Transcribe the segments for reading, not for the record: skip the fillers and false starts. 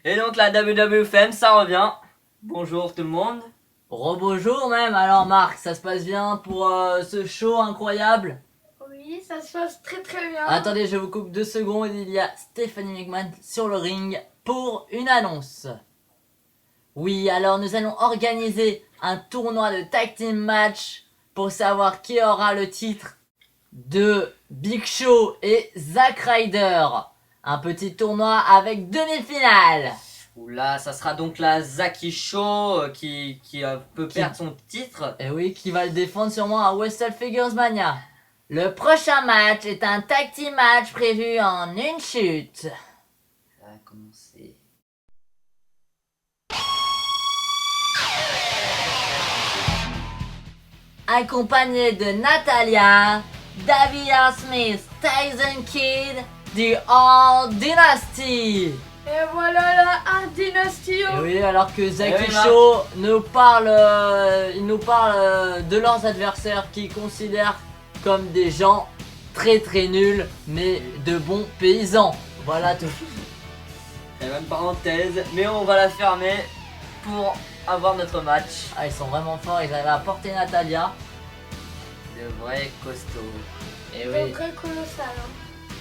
Et donc la WWFM, ça revient. Bonjour tout le monde. Rebonjour même, alors Marc, ça se passe bien pour ce show incroyable? Oui, ça se passe très très bien. Attendez, je vous coupe 2 secondes, il y a Stephanie McMahon sur le ring pour une annonce. Oui, alors nous allons organiser un tournoi de tag team match pour savoir qui aura le titre de Big Show et Zack Ryder. Un petit tournoi avec demi-finale. Oula, ça sera donc la Zaki Show qui peut perdre son titre. Et oui, qui va le défendre sûrement à Wrestle Figures Mania. Le prochain match est un tag team match prévu en une chute. Ça va commencer. Accompagné de Natalia, David R. Smith, Tyson Kidd, The All Dynasty. Et voilà la Hard Dynasty. Et oui, alors que Zaki Eh oui, Marc. Show nous parle, il nous parle de leurs adversaires qu'ils considèrent comme des gens très très nuls, mais de bons paysans. Voilà tout. Et même parenthèse, mais on va la fermer pour avoir notre match. Ah, ils sont vraiment forts, ils arrivent à porter Natalia. De vrais costauds. Et C'est oui, très colossal. Hein.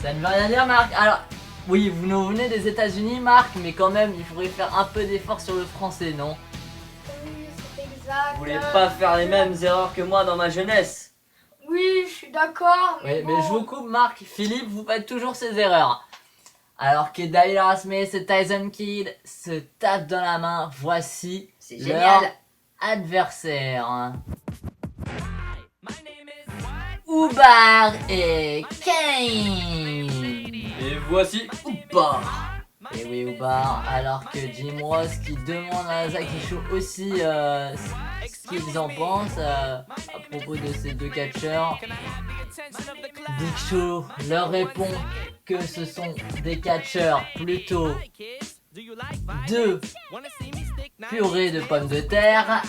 ça ne veut rien dire, Marc. Alors, oui, vous nous venez des États-Unis, Marc, mais quand même, il faudrait faire un peu d'effort sur le français, non? Oui, c'est exact. Vous voulez pas faire les mêmes erreurs que moi dans ma jeunesse? Oui, je suis d'accord. Oui, bon. mais je vous coupe, Marc. Philippe, vous faites toujours ces erreurs. Alors que David R. Smith et Tyson Kidd se tapent dans la main, voici C'est leur génial. adversaire. Ubar et Kane. Et voici Ubar. Et oui, Ubar, alors que Jim Ross qui demande à Zaki Show aussi ce qu'ils en pensent à propos de ces deux catcheurs. Big Show leur répond que ce sont des catcheurs plutôt de purée de pommes de terre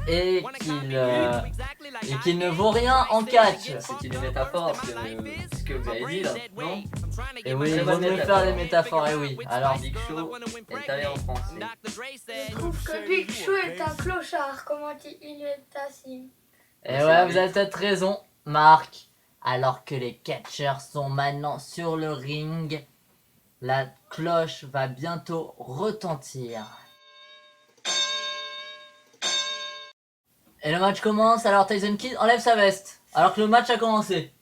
et qu'il ne vaut rien en catch. C'est une métaphore, ce que vous avez dit là, non? Et oui, Très il vaut bonne mieux métaphore. faire des métaphores, et oui. Alors, Big Show est allé en français. Je trouve que Big Show est un clochard. Comment il est assis. et ouais, vous avez peut-être raison, Marc. Alors que les catcheurs sont maintenant sur le ring, la cloche va bientôt retentir. Et le match commence, alors Tyson Kidd enlève sa veste, alors que le match a commencé.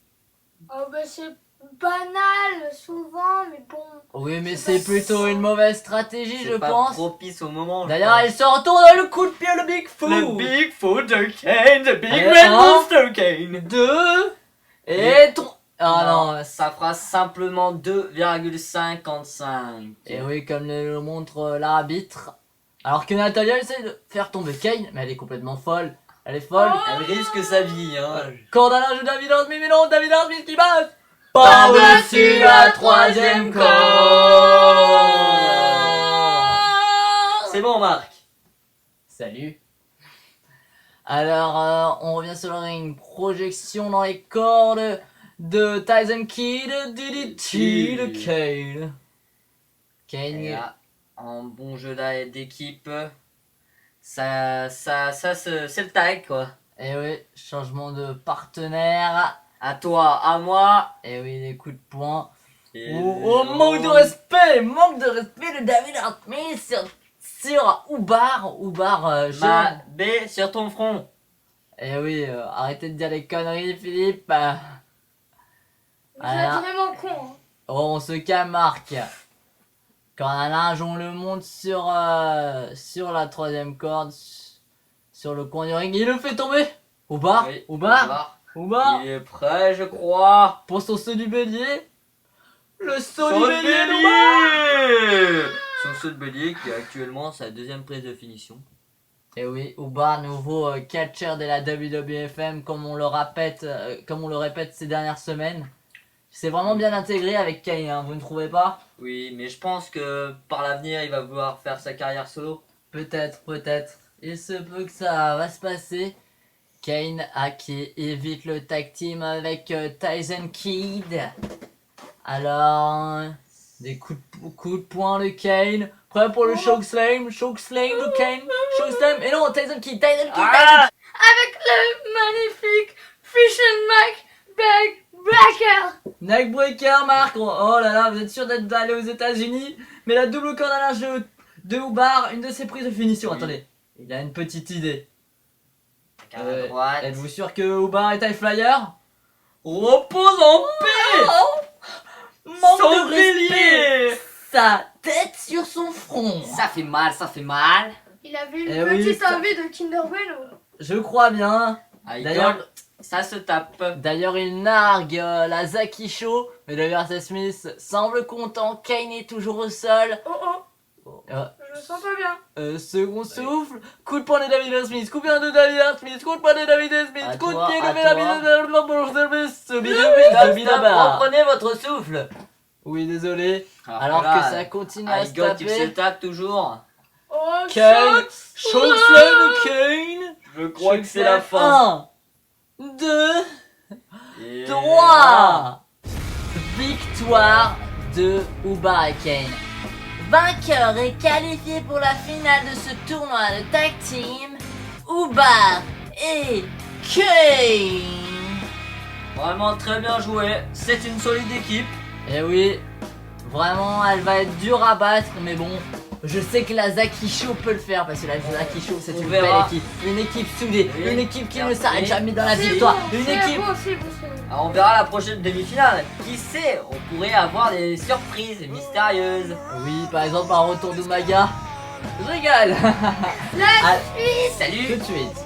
Oh, bah c'est banal souvent, mais bon. Oui, mais c'est plutôt une mauvaise stratégie, je C'est pas pense. propice au moment. je D'ailleurs, pense. il se retourne le coup de pied, le Big Foot. Le Big Foot de Kane, the Big Allez, Red un. Monster Kane. 2 et 3. Ah non, ça fera simplement 2,55. et oui, comme le montre l'arbitre. Alors que Natalia essaie de faire tomber Kane, mais elle est complètement folle. Elle est folle. Oh. Elle risque sa vie, hein. Corde à linge de David Smith, mais non, David Smith qui passe par-dessus la troisième corde. C'est bon, Marc. Salut. Alors, on revient sur le ring. Projection dans les cordes de Tyson Kidd, DDT de Kane. Et Kane. là, en bon jeu d'équipe, c'est le tag, quoi. Et oui, changement de partenaire. À toi, à moi. Et oui, les coups de poing. Et Oh, manque de respect de David Smith sur Ubar. Ma B sur ton front. Et oui, arrêtez de dire les conneries, Philippe. Vous Alors. êtes vraiment con. Hein. Oh, on se calme, Marc. Quand un linge, on le monte sur la troisième corde, sur le coin du ring. Il le fait tomber. Ubar, Oui, Ubar. Il est prêt, je crois. Pour son saut du bélier. Le saut Saut du de bélier d'Ubar. bélier. Son saut de bélier qui est actuellement sa deuxième prise de finition. Et oui, Ubar, nouveau catcher de la WWFM, comme on le répète ces dernières semaines. C'est vraiment bien intégré avec Kane, hein, vous ne trouvez pas? Oui, mais je pense que par l'avenir, il va vouloir faire sa carrière solo. Peut-être. Il se peut que ça va se passer. Kane qui évite le tag team avec Tyson Kidd. Alors, Des coups de poing de Kane. Prêt pour le chokeslam de Kane. Chokeslam. Et non, Tyson Kick. Tyson Kick. Ah Avec le magnifique Fish and Breaker. Neckbreaker, Marc. Oh là là, vous êtes sûr d'aller aux États-Unis? Mais la double corde à linge de Oubar, une de ses prises de finition. Oui. Attendez, il a une petite idée. Car à droite. Êtes-vous sûr que Oubar est high flyer? Repose en paix. Manque Son de respect. bélier. Sa tête sur son front. Ça fait mal, ça fait mal. Il avait une Eh oui, petite ça- envie de Kinder Bueno. Je crois bien. D'ailleurs, ça se tape. D'ailleurs, il nargue la Zaki Show. Mais d'ailleurs, Smith semble content. Kane est toujours au sol. Oh oh, Euh, je le sens pas bien. Second souffle. Coup de poing de David Smith. Coup de pied de David Smith. Coup de poing de David Smith. À Coup de toi, pied à de David Smith. Reprenez votre souffle. Oui, désolé. Alors que ça continue à se Igot, il se taper. tape toujours. Oh, Kane. choc. Chokeslam de Kane. Je crois que c'est la fin. 1, 2, Et 3. Victoire de Oubar et Kane. Vainqueur et qualifié pour la finale de ce tournoi de tag team, Oubar et Kane. Vraiment très bien joué. C'est une solide équipe. Et oui, vraiment elle va être dure à battre, mais bon, je sais que la Zaki Show peut le faire parce que la Zaki Show c'est On une verra. belle équipe, une équipe soudée, Oui. une équipe qui ne Merci. s'arrête jamais dans la C'est victoire, bon, une c'est équipe. beau, c'est beau, c'est beau. Alors, on verra la prochaine demi-finale. Qui sait, on pourrait avoir des surprises mystérieuses. Oui, par exemple un retour d'Umaga. Je régale. La Ah, suite. Salut. tout de suite.